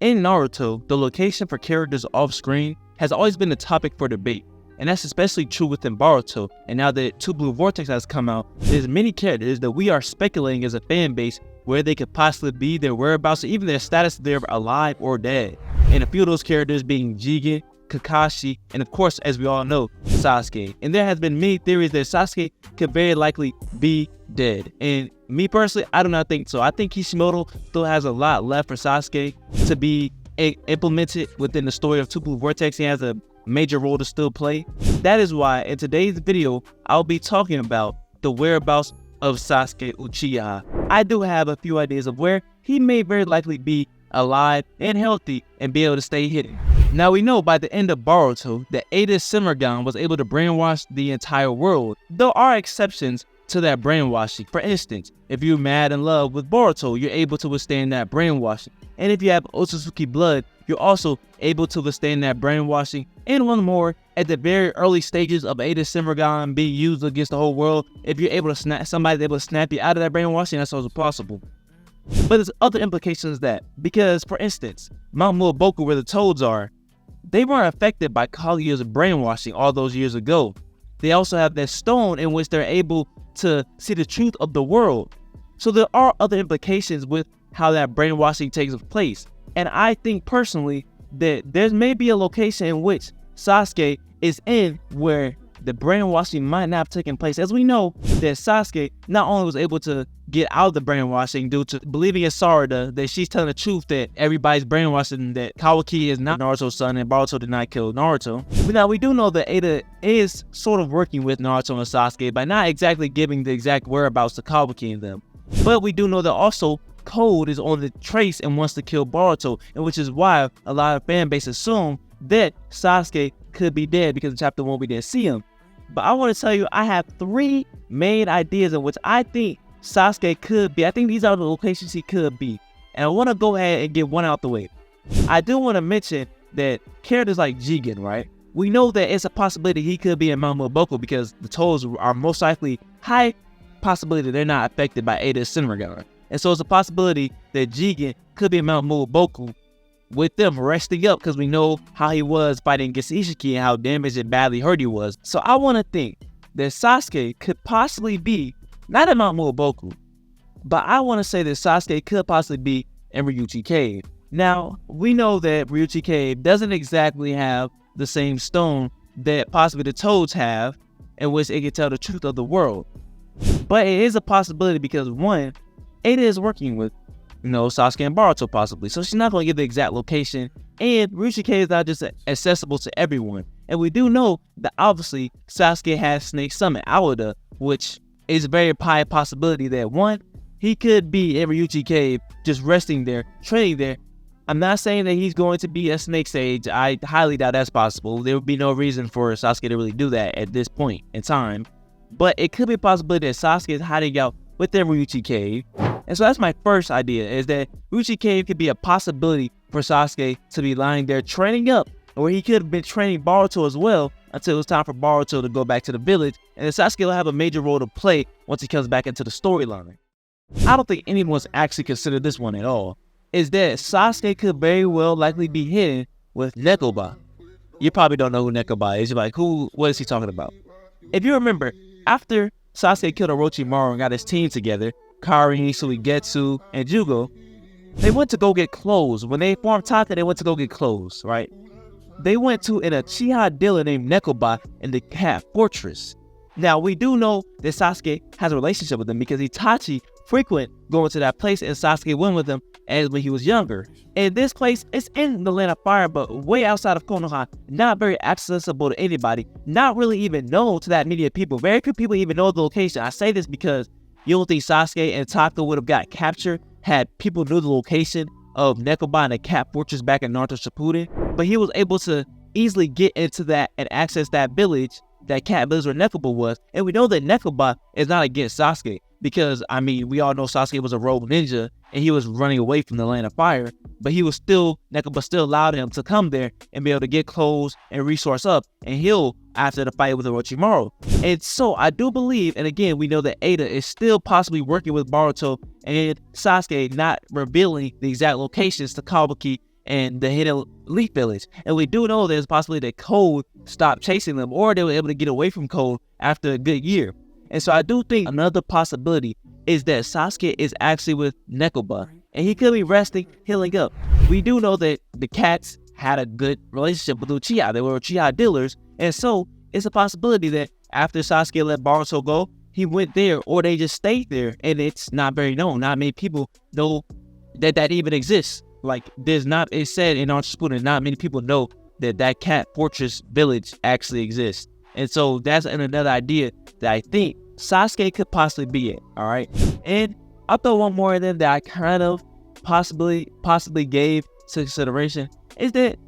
In Naruto, the location for characters off-screen has always been a topic for debate, and that's especially true within Boruto. And now that Two Blue Vortex has come out, there's many characters that we are speculating as a fan base where they could possibly be, their whereabouts, or even their status if they're alive or dead. And a few of those characters being Jigen, Kakashi, and of course, as we all know, Sasuke. And there has been many theories that Sasuke could very likely be dead. And me personally, I do not think so. I think Kishimoto still has a lot left for Sasuke to be implemented within the story of Two Blue Vortex. He has a major role to still play. That is why in today's video, I'll be talking about the whereabouts of Sasuke Uchiha. I do have a few ideas of where he may very likely be alive and healthy and be able to stay hidden. Now we know by the end of Boruto that Ada Simmergon was able to brainwash the entire world. There are exceptions to that brainwashing. For instance, if you're mad in love with Boruto, you're able to withstand that brainwashing. And if you have Otsutsuki blood, you're also able to withstand that brainwashing. And one more, at the very early stages of Ada Simmergon being used against the whole world, if you're able to snap, somebody's able to snap you out of that brainwashing, that's also possible. But there's other implications that, because for instance, Mount Muoboku where the toads are, they weren't affected by Kaguya's brainwashing all those years ago. They also have that stone in which they're able to see the truth of the world. So there are other implications with how that brainwashing takes place. And I think personally that there may be a location in which Sasuke is in where the brainwashing might not have taken place. As we know that Sasuke not only was able to get out of the brainwashing due to believing in Sarada that she's telling the truth that everybody's brainwashing that Kawaki is not Naruto's son and Boruto did not kill Naruto. But now we do know that Ada is sort of working with Naruto and Sasuke by not exactly giving the exact whereabouts to Kawaki and them. But we do know that also Code is on the trace and wants to kill Boruto, and which is why a lot of fan base assume that Sasuke could be dead because in chapter 1 we didn't see him. But I want to tell you, I have 3 main ideas in which I think Sasuke could be. I think these are the locations he could be. And I want to go ahead and get one out the way. I do want to mention that characters like Jigen, right? We know that it's a possibility he could be in Mount Muoboku because the toads are most likely high possibility they're not affected by Ada Simmergon. And so it's a possibility that Jigen could be in Mount Muoboku with them resting up because we know how he was fighting against Ishiki and how damaged and badly hurt he was. So I want to think that Sasuke could possibly be, not in Mount Muoboku, but I want to say that Sasuke could possibly be in Ryuchi Cave. Now, we know that Ryuchi Cave doesn't exactly have the same stone that possibly the toads have in which it can tell the truth of the world. But it is a possibility because one, Ada is working with Sasuke and Boruto possibly. So she's not going to give the exact location. And Ryuchi Cave is not just accessible to everyone. And we do know that obviously Sasuke has Snake Summit, Awada, which is a very high possibility that one, he could be in Ryuchi Cave just resting there, training there. I'm not saying that he's going to be a Snake Sage. I highly doubt that's possible. There would be no reason for Sasuke to really do that at this point in time. But it could be a possibility that Sasuke is hiding out within Ryuchi Cave. And so that's my first idea, is that Ryuchi Cave could be a possibility for Sasuke to be lying there training up, or he could have been training Boruto as well until it was time for Boruto to go back to the village, and then Sasuke will have a major role to play once he comes back into the storyline. I don't think anyone's actually considered this one at all, is that Sasuke could very well likely be hidden with Nekoba. You probably don't know who Nekoba is. You're like, what is he talking about? If you remember, after Sasuke killed Orochimaru and got his team together, Kari, Suigetsu, and Jugo, they went to go get clothes. When they formed Taka, they went to go get clothes, right? They went to an Uchiha dealer named Nekoba in the Cat Fortress. Now, we do know that Sasuke has a relationship with him because Itachi frequent going to that place and Sasuke went with him as when he was younger. And this place is in the Land of Fire, but way outside of Konoha, not very accessible to anybody, not really even known to that many people. Very few people even know the location. I say this because you don't think Sasuke and Taka would have got captured had people knew the location of Nekoba and the Cat Fortress back in Naruto Shippuden? But he was able to easily get into that and access that village, that cat village where Nekoba was. And we know that Nekoba is not against Sasuke because, I mean, we all know Sasuke was a rogue ninja and he was running away from the Land of Fire. But Nekoba still allowed him to come there and be able to get clothes and resource up and heal after the fight with Orochimaru. And so I do believe, and again, we know that Ada is still possibly working with Boruto and Sasuke not revealing the exact locations to Kawaki and the Hidden Leaf Village. And we do know there's a possibility that Cold stopped chasing them, or they were able to get away from Cold after a good year. And so I do think another possibility is that Sasuke is actually with Nekoba, and he could be resting, healing up. We do know that the cats had a good relationship with Uchiha. They were Uchiha dealers, and so it's a possibility that after Sasuke let Boruto go, he went there, or they just stayed there, and it's not very known. Not many people know that that even exists. Like, it's said in our school that not many people know that cat fortress village actually exists. And so that's another idea that I think Sasuke could possibly be in, all right? And I'll throw one more in there that I kind of possibly gave to consideration, is that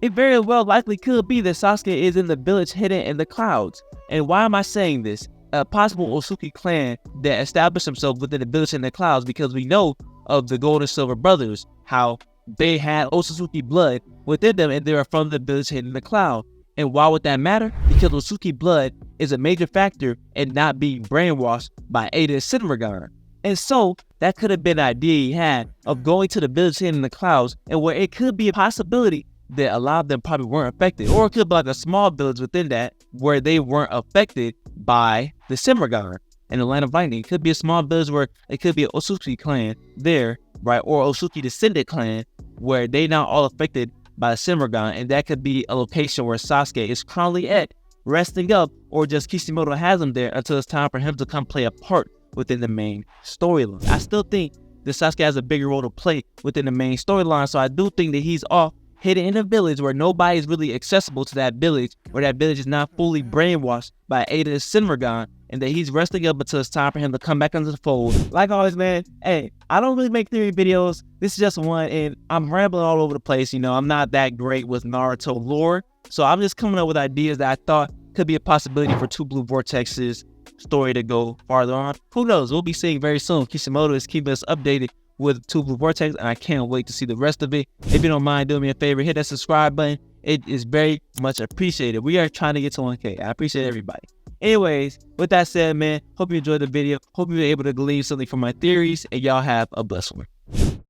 it very well likely could be that Sasuke is in the village hidden in the clouds. And why am I saying this? A possible Osuki clan that established themselves within the village in the clouds, because we know of the Gold and Silver brothers, how they had Otsutsuki blood within them, and they are from the village hidden in the cloud. And why would that matter? Because Otsutsuki blood is a major factor in not being brainwashed by Ada Shinragan. And so that could have been an idea he had of going to the village hidden in the clouds, and where it could be a possibility that a lot of them probably weren't affected, or it could be like a small village within that where they weren't affected by the Shinragan and the Land of Lightning. It could be a small village where it could be an Otsutsuki clan there, right, or Otsutsuki descendant clan where they not all affected by the Shinragan, and that could be a location where Sasuke is currently at, resting up, or just Kishimoto has him there until it's time for him to come play a part within the main storyline. I still think that Sasuke has a bigger role to play within the main storyline, so I do think that he's off hidden in a village where nobody is really accessible to that village, where that village is not fully brainwashed by Ada Shinragan, and that he's resting up until it's time for him to come back into the fold. Like always, man, hey, I don't really make theory videos. This is just one, and I'm rambling all over the place. You know, I'm not that great with Naruto lore, so I'm just coming up with ideas that I thought could be a possibility for Two Blue Vortex's story to go farther on. Who knows? We'll be seeing very soon. Kishimoto is keeping us updated with Two Blue Vortex, and I can't wait to see the rest of it. If you don't mind doing me a favor, hit that subscribe button. It is very much appreciated. We are trying to get to 1K. I appreciate everybody. Anyways, with that said, man, hope you enjoyed the video. Hope you were able to glean something from my theories, and y'all have a blessed one.